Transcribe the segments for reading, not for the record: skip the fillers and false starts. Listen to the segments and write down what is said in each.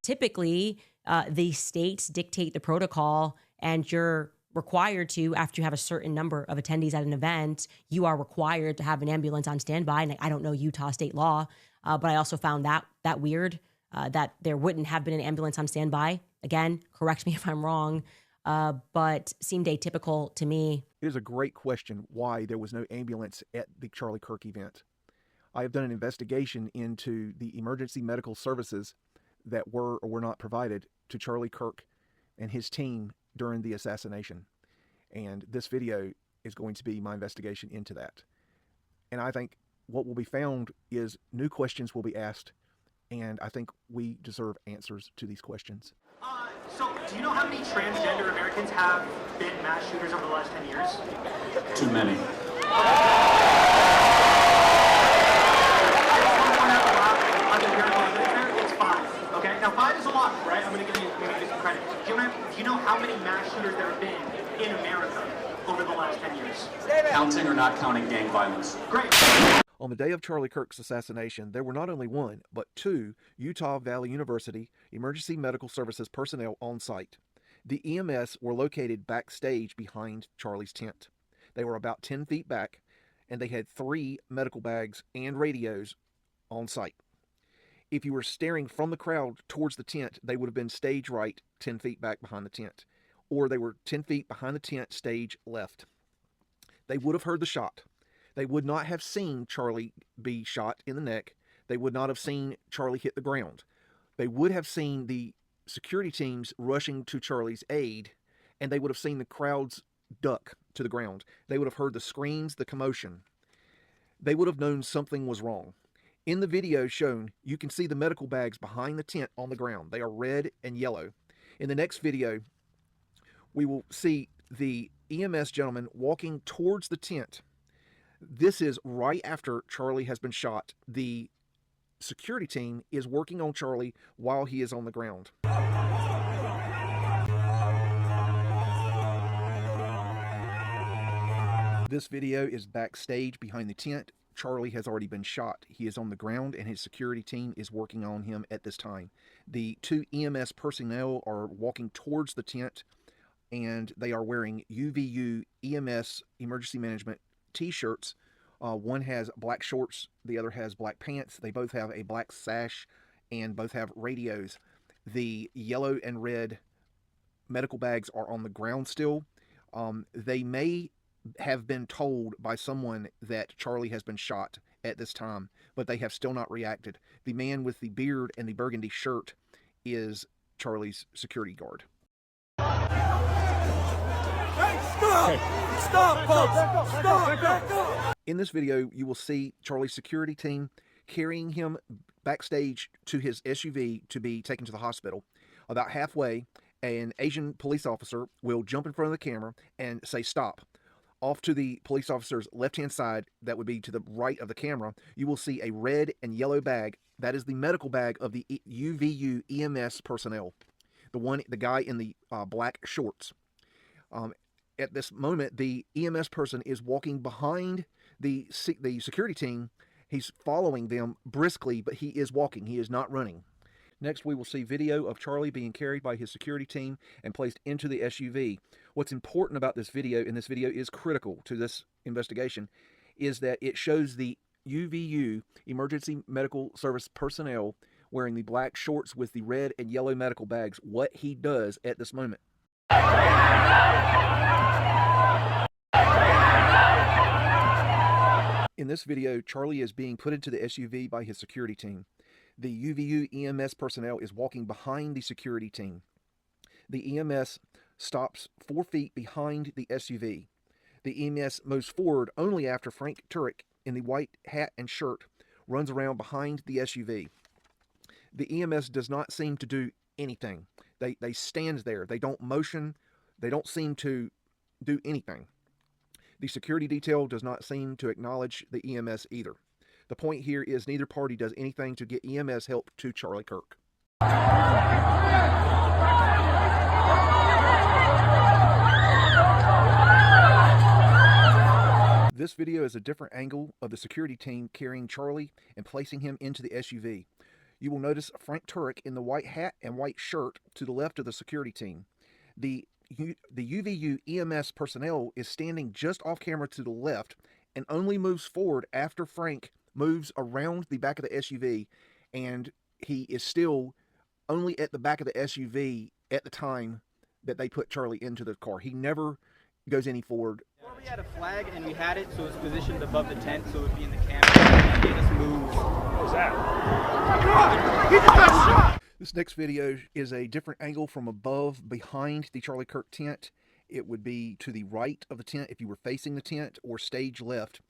typically the states dictate the protocol, and you're required to, after you have a certain number of attendees at an event, you are required to have an ambulance on standby. And I don't know Utah state law, but I also found that weird, that there wouldn't have been an ambulance on standby. Again, correct me if I'm wrong, but seemed atypical to me. It is a great question why there was no ambulance at the Charlie Kirk event. I have done an investigation into the emergency medical services that were or were not provided to Charlie Kirk and his team during the assassination. And this video is going to be my investigation into that. And I think what will be found is new questions will be asked, and I think we deserve answers to these questions. So, do you know how many transgender Americans have been mass shooters over the last 10 years? Too many. It's 5. Okay, now 5 is a lot, right? I'm going to give you some credit. Do you know how many mass shooters there have been in America over the last 10 years? Counting or not counting gang violence? Great. On the day of Charlie Kirk's assassination, there were not only 1, but 2 Utah Valley University emergency medical services personnel on site. The EMS were located backstage behind Charlie's tent. They were about 10 feet back, and they had 3 medical bags and radios on site. If you were staring from the crowd towards the tent, they would have been stage right, 10 feet back behind the tent. Or they were 10 feet behind the tent, stage left. They would have heard the shot. They would not have seen Charlie be shot in the neck. They would not have seen Charlie hit the ground. They would have seen the security teams rushing to Charlie's aid, and they would have seen the crowds duck to the ground. They would have heard the screams, the commotion. They would have known something was wrong. In the video shown, you can see the medical bags behind the tent on the ground. They are red and yellow. In the next video, we will see the EMS gentleman walking towards the tent. This is right after Charlie has been shot. The security team is working on Charlie while he is on the ground. This video is backstage behind the tent. Charlie has already been shot. He is on the ground, and his security team is working on him at this time. The 2 EMS personnel are walking towards the tent, and they are wearing UVU EMS emergency management t-shirts. One has black shorts, the other has black pants. They both have a black sash and both have radios. The yellow and red medical bags are on the ground still. They may have been told by someone that Charlie has been shot at this time, but they have still not reacted. The man with the beard and the burgundy shirt is Charlie's security guard. Stop, folks! Stop! In this video, you will see Charlie's security team carrying him backstage to his SUV to be taken to the hospital. About halfway, an Asian police officer will jump in front of the camera and say stop. Off to the police officer's left-hand side, that would be to the right of the camera, you will see a red and yellow bag. That is the medical bag of the UVU EMS personnel. The guy in the black shorts. At this moment, the EMS person is walking behind the security team. He's following them briskly, but he is walking. He is not running. Next, we will see video of Charlie being carried by his security team and placed into the SUV. What's important about this video, and this video is critical to this investigation, is that it shows the UVU emergency medical service personnel wearing the black shorts with the red and yellow medical bags, what he does at this moment. In this video, Charlie is being put into the SUV by his security team. The UVU EMS personnel is walking behind the security team. The EMS stops 4 feet behind the SUV. The EMS moves forward only after Frank Turek, in the white hat and shirt, runs around behind the SUV. The EMS does not seem to do anything. They stand there. They don't motion. They don't seem to do anything. The security detail does not seem to acknowledge the EMS either. The point here is neither party does anything to get EMS help to Charlie Kirk. This video is a different angle of the security team carrying Charlie and placing him into the SUV. You will notice Frank Turek in the white hat and white shirt to the left of the security team. The UVU EMS personnel is standing just off camera to the left and only moves forward after Frank moves around the back of the SUV, and he is still only at the back of the SUV at the time that they put Charlie into the car. He never goes any forward. Before we had a flag and we had it so it's positioned above the tent so it would be in the camera. That made us move. What was that? He just got shot! This next video is a different angle from above behind the Charlie Kirk tent. It would be to the right of the tent if you were facing the tent, or stage left.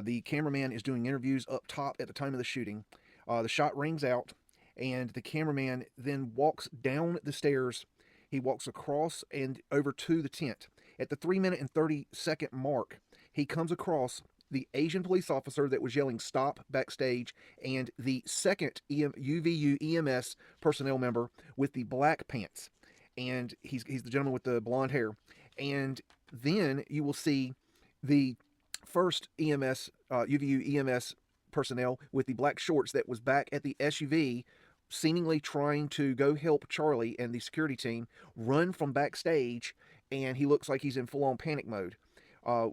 The cameraman is doing interviews up top at the time of the shooting. The shot rings out, and the cameraman then walks down the stairs. He walks across and over to the tent. At the 3-minute and 30-second mark, he comes across the Asian police officer that was yelling "stop" backstage, and the second UVU EMS personnel member with the black pants. And he's the gentleman with the blonde hair. And then you will see the first UVU EMS personnel with the black shorts that was back at the SUV, seemingly trying to go help Charlie and the security team, run from backstage, and he looks like he's in full-on panic mode.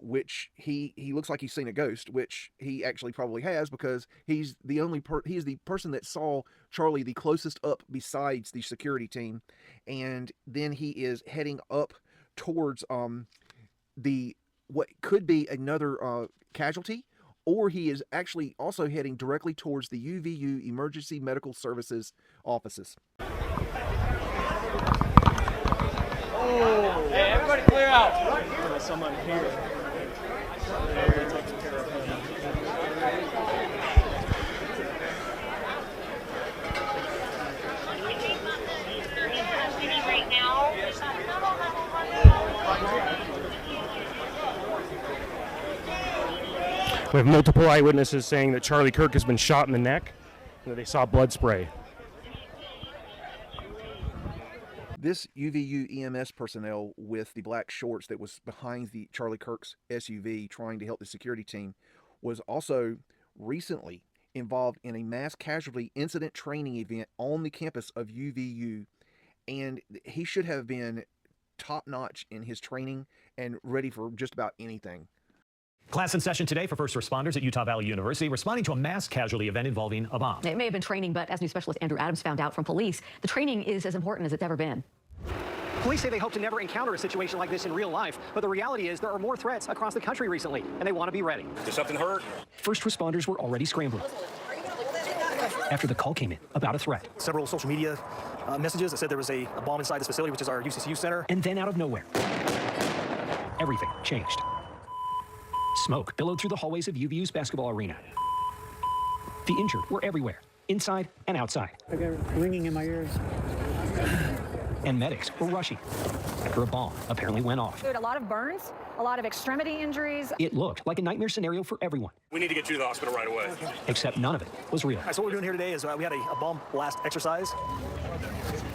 Which he looks like he's seen a ghost, which he actually probably has, because he's the only he is the person that saw Charlie the closest up besides the security team. And then he is heading up towards what could be another casualty, or he is actually also heading directly towards the UVU Emergency Medical Services offices. Oh, hey, everybody clear out. There's someone here. They're taking care of him. We have multiple eyewitnesses saying that Charlie Kirk has been shot in the neck and that they saw blood spray. This UVU EMS personnel with the black shorts that was behind the Charlie Kirk's SUV trying to help the security team was also recently involved in a mass casualty incident training event on the campus of UVU, and he should have been top-notch in his training and ready for just about anything. Class in session today for first responders at Utah Valley University responding to a mass casualty event involving a bomb. It may have been training, but as news specialist Andrew Adams found out from police, the training is as important as it's ever been. Police say they hope to never encounter a situation like this in real life, but the reality is there are more threats across the country recently, and they want to be ready. Did something hurt? First responders were already scrambling after the call came in about a threat. Several social media messages that said there was a bomb inside this facility, which is our UCCU center. And then out of nowhere, everything changed. Smoke billowed through the hallways of UVU's basketball arena. The injured were everywhere, inside and outside. I got ringing in my ears. And medics were rushing after a bomb apparently went off. A lot of burns, a lot of extremity injuries. It looked like a nightmare scenario for everyone. We need to get you to the hospital right away. Except none of it was real. All right, so what we're doing here today is we had a bomb blast exercise.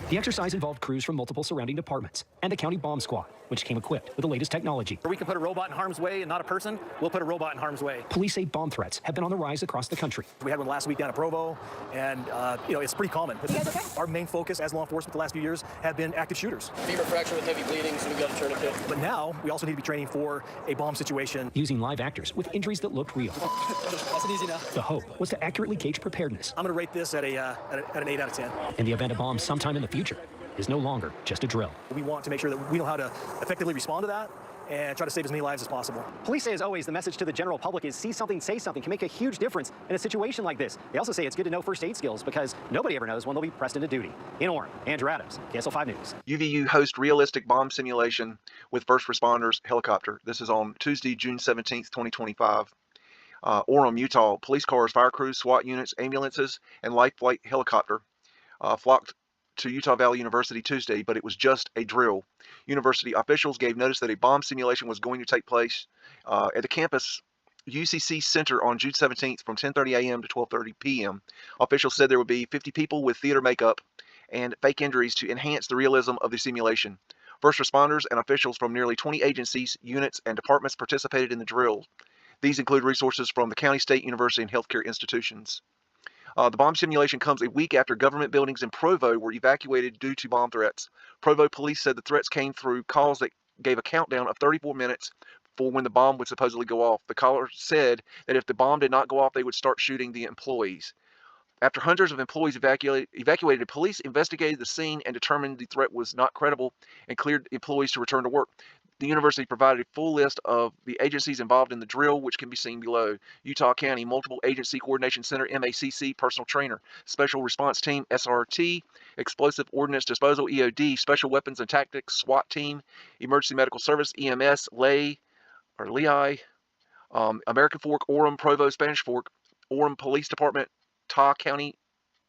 The exercise involved crews from multiple surrounding departments and a county bomb squad, which came equipped with the latest technology. We can put a robot in harm's way and not a person. We'll put a robot in harm's way. Police say bomb threats have been on the rise across the country. We had one last week down at Provo, and it's pretty common. You guys okay? Our main focus as law enforcement the last few years have been active shooters. Femur fracture with heavy bleeding, so we got a tourniquet. But now we also need to be training for a bomb situation. Using live actors with injuries that looked real. That's an easy now. The hope was to accurately gauge preparedness. I'm going to rate this at an 8 out of 10. In the event of bombs sometime in the future is no longer just a drill. We want to make sure that we know how to effectively respond to that and try to save as many lives as possible. Police say, as always, the message to the general public is see something, say something, can make a huge difference in a situation like this. They also say it's good to know first aid skills because nobody ever knows when they'll be pressed into duty. In Orem, Andrew Adams, KSL 5 News. UVU hosts realistic bomb simulation with first responders helicopter. This is on Tuesday, June 17th, 2025. Orem, Utah. Police cars, fire crews, SWAT units, ambulances, and life flight helicopter flocked to Utah Valley University Tuesday, but it was just a drill. University officials gave notice that a bomb simulation was going to take place at the campus UCC Center on June 17th from 10:30 a.m. to 12:30 p.m. Officials said there would be 50 people with theater makeup and fake injuries to enhance the realism of the simulation. First responders and officials from nearly 20 agencies, units, and departments participated in the drill. These include resources from the county, state, university, and healthcare institutions. The bomb simulation comes a week after government buildings in Provo were evacuated due to bomb threats. Provo police said the threats came through calls that gave a countdown of 34 minutes for when the bomb would supposedly go off. The caller said that if the bomb did not go off, they would start shooting the employees. After hundreds of employees evacuated, police investigated the scene and determined the threat was not credible and cleared employees to return to work. The university provided a full list of the agencies involved in the drill, which can be seen below. Utah County Multiple Agency Coordination Center, MACC, Personal Trainer. Special Response Team, SRT. Explosive Ordnance Disposal, EOD. Special Weapons and Tactics, SWAT Team. Emergency Medical Service, EMS, LEI. American Fork, Orem, Provo, Spanish Fork. Orem Police Department, Ta County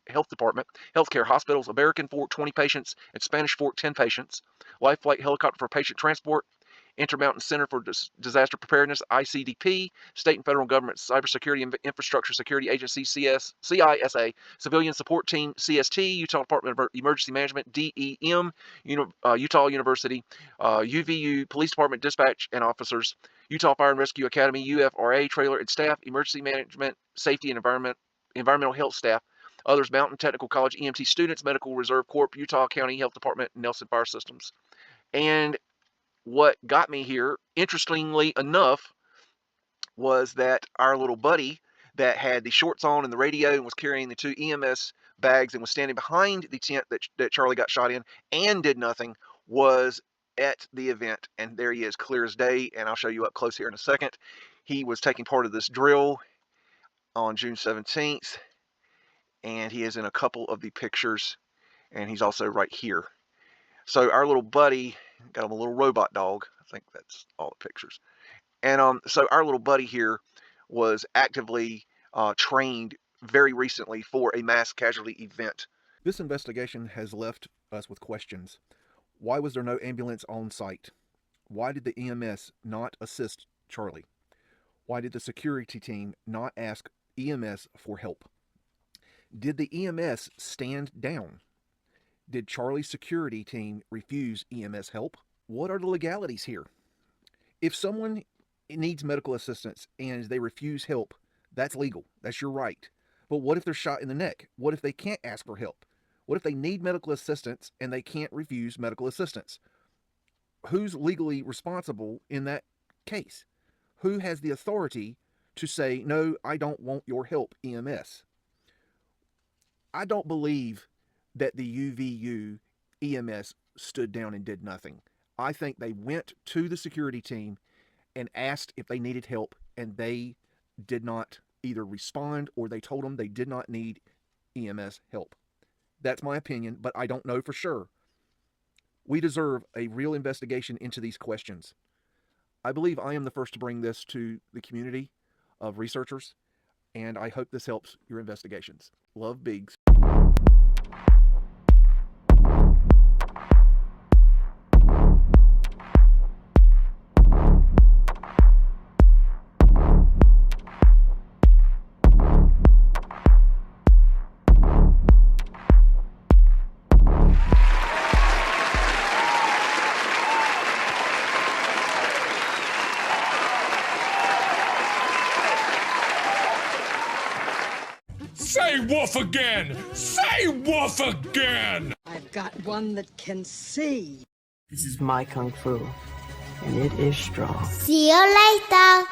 Health Department, Healthcare Hospitals, American Fork 20 patients, and Spanish Fork 10 patients, Life Flight Helicopter for Patient Transport, Intermountain Center for Disaster Preparedness, ICDP, State and Federal Government Cybersecurity and Infrastructure Security Agency, CISA, Civilian Support Team, CST, Utah Department of Emergency Management, DEM, Utah University, UVU Police Department Dispatch and Officers, Utah Fire and Rescue Academy, UFRA Trailer and Staff, Emergency Management, Safety and Environmental Health Staff, others Mountain Technical College, EMT students, Medical Reserve Corps, Utah County Health Department, Nelson Fire Systems. And what got me here, interestingly enough, was that our little buddy that had the shorts on and the radio and was carrying the 2 EMS bags and was standing behind the tent that Charlie got shot in and did nothing was at the event. And there he is, clear as day, and I'll show you up close here in a second. He was taking part of this drill on June 17th, and he is in a couple of the pictures, and he's also right here. So our little buddy got him a little robot dog. I think that's all the pictures. And so our little buddy here was actively trained very recently for a mass casualty event. This investigation has left us with questions. Why was there no ambulance on site? Why did the EMS not assist Charlie? Why did the security team not ask EMS for help? Did the EMS stand down? Did Charlie's security team refuse EMS help? What are the legalities here? If someone needs medical assistance and they refuse help, that's legal. That's your right. But what if they're shot in the neck? What if they can't ask for help? What if they need medical assistance and they can't refuse medical assistance? Who's legally responsible in that case? Who has the authority to say, no, I don't want your help, EMS? I don't believe that the UVU EMS stood down and did nothing. I think they went to the security team and asked if they needed help, and they did not either respond or they told them they did not need EMS help. That's my opinion, but I don't know for sure. We deserve a real investigation into these questions. I believe I am the first to bring this to the community of researchers, and I hope this helps your investigations. Love, Biggs. Say woof again! Say woof again! I've got one that can see. This is my kung fu, and it is strong. See you later.